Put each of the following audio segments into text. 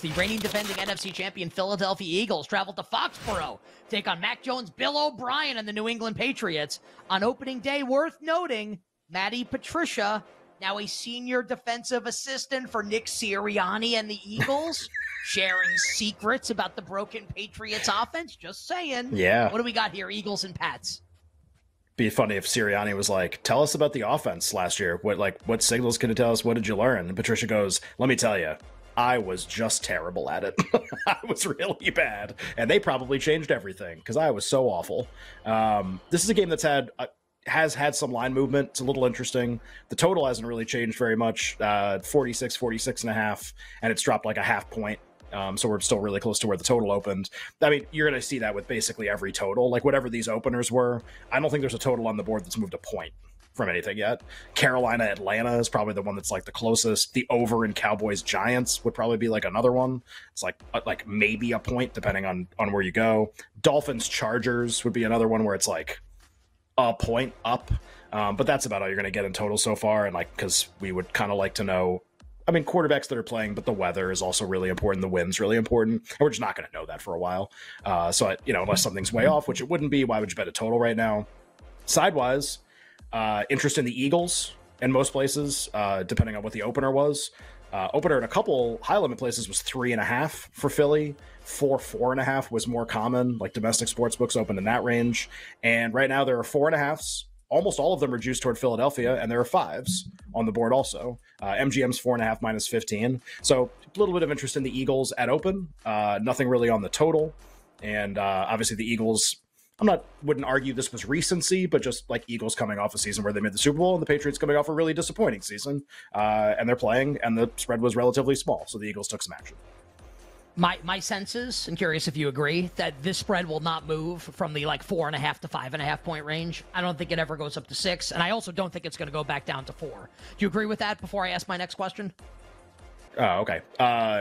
The reigning defending NFC champion Philadelphia Eagles traveled to Foxborough to take on Mac Jones, Bill O'Brien, and the New England Patriots. On opening day, worth noting, Matty Patricia, now a senior defensive assistant for Nick Sirianni and the Eagles, sharing secrets about the broken Patriots offense. Just saying. Yeah. What do we got here, Eagles and Pats? Be funny if Sirianni was like, tell us about the offense last year. What signals can it tell us? What did you learn? And Patricia goes, let me tell you, I was just terrible at it. I was really bad. And they probably changed everything because I was so awful. This is a game that's has had some line movement. It's a little interesting. The total hasn't really changed very much. 46 and a half, and it's dropped like a half point. So we're still really close to where the total opened. I mean, you're going to see that with basically every total. Like whatever these openers were, I don't think there's a total on the board that's moved a point from anything yet. Carolina, Atlanta is probably the one that's like the closest. The over in Cowboys, Giants would probably be like another one. It's like maybe a point depending on where you go. Dolphins, Chargers would be another one where it's like a point up. But that's about all you're going to get in total so far. And like, because we would kind of like to know, I mean, quarterbacks that are playing, but the weather is also really important. The wind's really important. And we're just not going to know that for a while. So, unless something's way off, which it wouldn't be, why would you bet a total right now? Sidewise, interest in the Eagles in most places, depending on what the opener was. Opener in a couple high limit places was 3.5 for Philly. 4.5 was more common, like domestic sports books open in that range. And right now there are 4.5s. Almost all of them reduced toward Philadelphia, and there are 5s on the board also. MGM's 4.5 minus 15. So a little bit of interest in the Eagles at open. Nothing really on the total. And obviously the Eagles, wouldn't argue this was recency, but just like Eagles coming off a season where they made the Super Bowl and the Patriots coming off a really disappointing season. And they're playing, and the spread was relatively small. So the Eagles took some action. My sense is, and curious if you agree, that this spread will not move from the 4.5 to 5.5 point range. I don't think it ever goes up to 6, and I also don't think it's going to go back down to 4. Do you agree with that before I ask my next question? Oh, okay.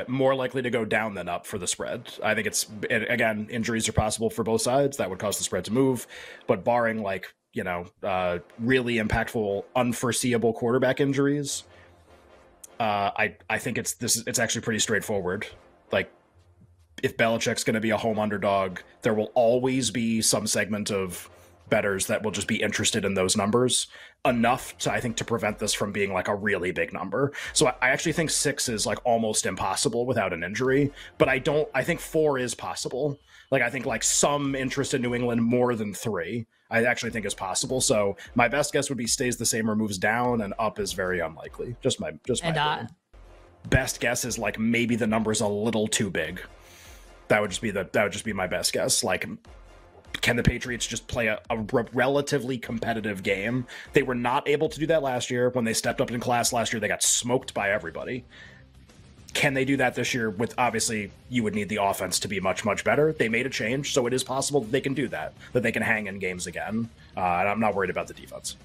More likely to go down than up for the spread. I think again, injuries are possible for both sides. That would cause the spread to move. But barring really impactful, unforeseeable quarterback injuries, I think it's actually pretty straightforward. Like, if Belichick's going to be a home underdog, there will always be some segment of bettors that will just be interested in those numbers enough to, I think, to prevent this from being like a really big number. So I actually think 6 is like almost impossible without an injury, but I think 4 is possible. Like, I think like some interest in New England more than 3, I actually think is possible. So my best guess would be stays the same or moves down, and up is very unlikely. Just my best guess is like maybe the number's a little too big. That would just be my best guess. Like, can the Patriots just play a relatively competitive game? They were not able to do that last year. When they stepped up in class last year, they got smoked by everybody. Can they do that this year? With obviously, you would need the offense to be much, much better. They made a change, so it is possible that they can do that they can hang in games again. And I'm not worried about the defense.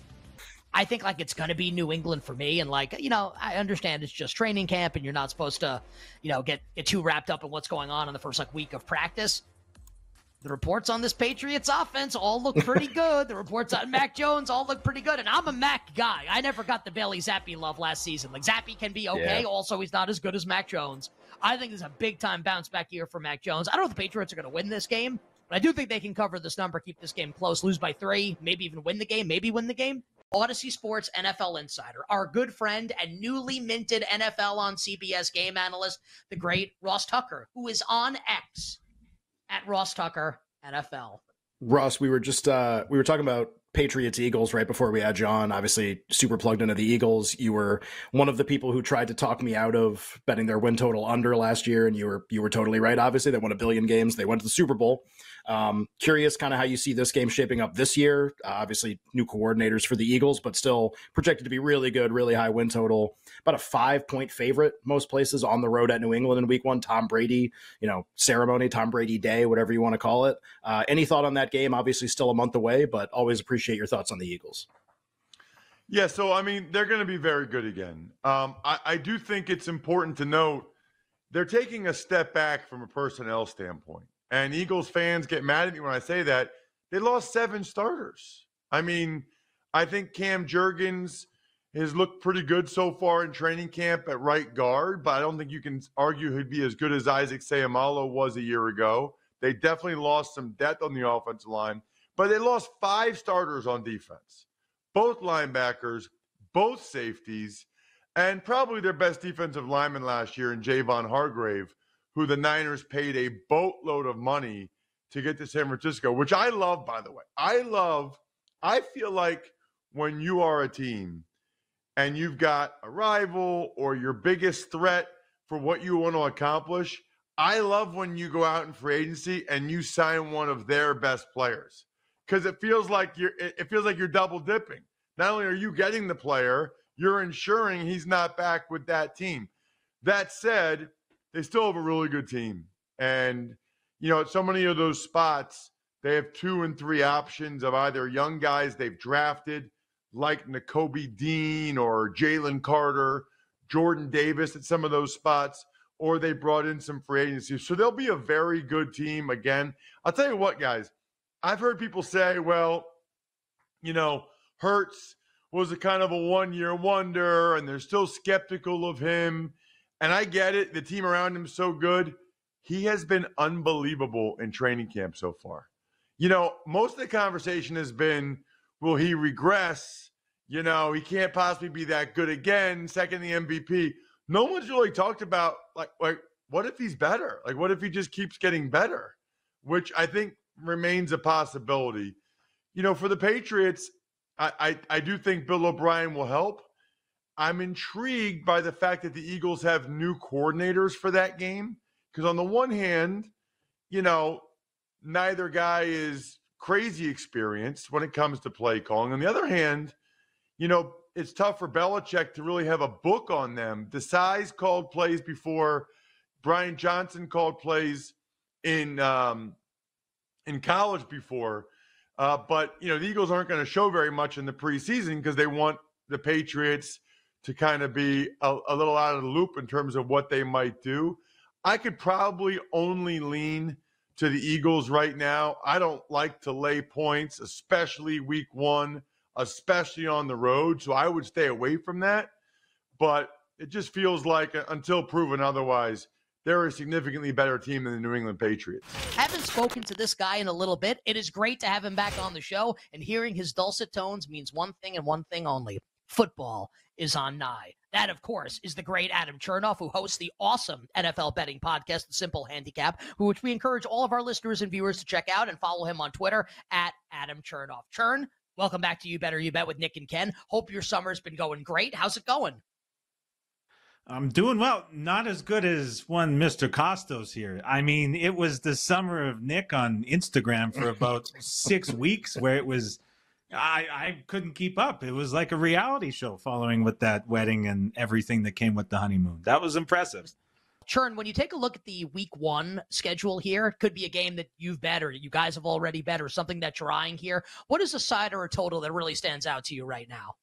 I think it's going to be New England for me. And I understand it's just training camp and you're not supposed to, get too wrapped up in what's going on in the first week of practice. The reports on this Patriots offense all look pretty good. The reports on Mac Jones all look pretty good. And I'm a Mac guy. I never got the Bailey Zappi love last season. Zappi can be okay. Yeah. Also, he's not as good as Mac Jones. I think there's a big time bounce back year for Mac Jones. I don't know if the Patriots are going to win this game, but I do think they can cover this number, keep this game close, lose by 3, maybe even win the game, maybe win the game. Odyssey Sports NFL Insider, our good friend and newly minted NFL on CBS game analyst, the great Ross Tucker, who is on X at Ross Tucker NFL. Ross, we were talking about Patriots Eagles right before we had you on. Obviously, super plugged into the Eagles. You were one of the people who tried to talk me out of betting their win total under last year, and you were totally right. Obviously, they won 1 billion games. They went to the Super Bowl. Curious kind of how you see this game shaping up this year. Obviously, new coordinators for the Eagles, but still projected to be really good, really high win total. About a 5-point favorite most places on the road at New England in week 1. Tom Brady, ceremony, Tom Brady day, whatever you want to call it. Any thought on that game? Obviously, still a month away, but always appreciate your thoughts on the Eagles. Yeah, so, they're going to be very good again. I do think it's important to note they're taking a step back from a personnel standpoint. And Eagles fans get mad at me when I say that. They lost 7 starters. I think Cam Jurgens, has looked pretty good so far in training camp at right guard, but I don't think you can argue he'd be as good as Isaac Seumalo was a year ago. They definitely lost some depth on the offensive line, but they lost 5 starters on defense, both linebackers, both safeties, and probably their best defensive lineman last year in Javon Hargrave, who the Niners paid a boatload of money to get to San Francisco, which I love, by the way. I feel like when you are a team and you've got a rival or your biggest threat for what you want to accomplish, I love when you go out in free agency and you sign one of their best players, because it feels like you're double dipping. Not only are you getting the player, you're ensuring he's not back with that team. That said, they still have a really good team. And, at so many of those spots, they have 2 and 3 options of either young guys they've drafted, like Nakobe Dean or Jalen Carter, Jordan Davis at some of those spots, or they brought in some free agency. So they'll be a very good team again. I'll tell you what, guys, I've heard people say, well, Hurts was a kind of a one-year wonder, and they're still skeptical of him. And I get it. The team around him is so good. He has been unbelievable in training camp so far. Most of the conversation has been, will he regress? He can't possibly be that good again, second the MVP. No one's really talked about, like what if he's better? Like, what if he just keeps getting better? Which I think remains a possibility. For the Patriots, I do think Bill O'Brien will help. I'm intrigued by the fact that the Eagles have new coordinators for that game. Because on the one hand, neither guy is crazy experienced when it comes to play calling. On the other hand, it's tough for Belichick to really have a book on them. Desai's called plays before. Brian Johnson called plays in college before. But the Eagles aren't going to show very much in the preseason because they want the Patriots to kind of be a little out of the loop in terms of what they might do. I could probably only lean to the Eagles right now. I don't like to lay points, especially week 1, especially on the road. So I would stay away from that. But it just feels like, until proven otherwise, they're a significantly better team than the New England Patriots. Haven't spoken to this guy in a little bit. It is great to have him back on the show, and hearing his dulcet tones means one thing and one thing only. Football is on nigh. That, of course, is the great Adam Chernoff, who hosts the awesome NFL betting podcast, The Simple Handicap, which we encourage all of our listeners and viewers to check out, and follow him on Twitter at Adam Chernoff. Chern, welcome back to You Better You Bet with Nick and Ken. Hope your summer's been going great. How's it going? I'm doing well. Not as good as one Mr. Costos here. I mean, it was the summer of Nick on Instagram for about 6 weeks where it was, I couldn't keep up. It was like a reality show following with that wedding and everything that came with the honeymoon. That was impressive. Chern, when you take a look at the week 1 schedule here, it could be a game that you've bet or you guys have already bet or something that you're eyeing here. What is a side or a total that really stands out to you right now?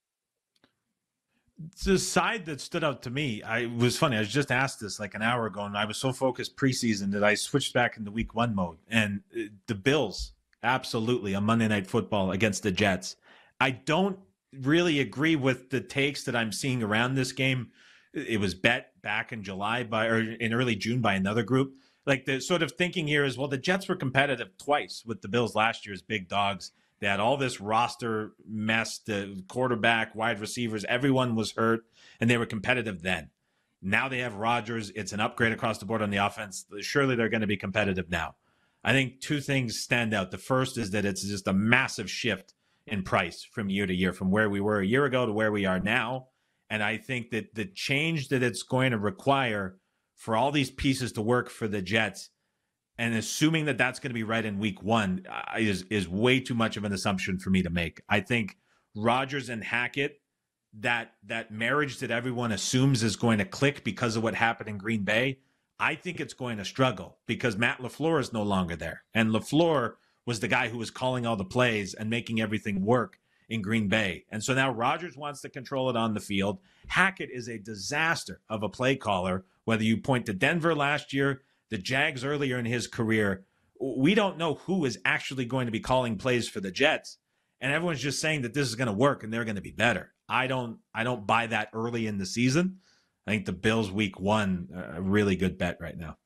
The side that stood out to me, it was funny. I was just asked this like an hour ago, and I was so focused preseason that I switched back into week 1 mode. And the Bills, absolutely, a Monday Night Football against the Jets. I don't really agree with the takes that I'm seeing around this game. It was bet back in July or in early June by another group. Like, the sort of thinking here is, well, the Jets were competitive twice with the Bills last year as big dogs. They had all this roster mess, the quarterback, wide receivers, everyone was hurt, and they were competitive then. Now they have Rodgers. It's an upgrade across the board on the offense. Surely they're going to be competitive now. I think 2 things stand out. The first is that it's just a massive shift in price from year to year, from where we were a year ago to where we are now. And I think that the change that it's going to require for all these pieces to work for the Jets, and assuming that that's going to be right in week 1 is way too much of an assumption for me to make. I think Rodgers and Hackett, that marriage that everyone assumes is going to click because of what happened in Green Bay, I think it's going to struggle because Matt LaFleur is no longer there. And LaFleur was the guy who was calling all the plays and making everything work in Green Bay. And so now Rodgers wants to control it on the field. Hackett is a disaster of a play caller, whether you point to Denver last year, the Jags earlier in his career. We don't know who is actually going to be calling plays for the Jets. And everyone's just saying that this is going to work and they're going to be better. I don't buy that early in the season. I think the Bills week 1, a really good bet right now.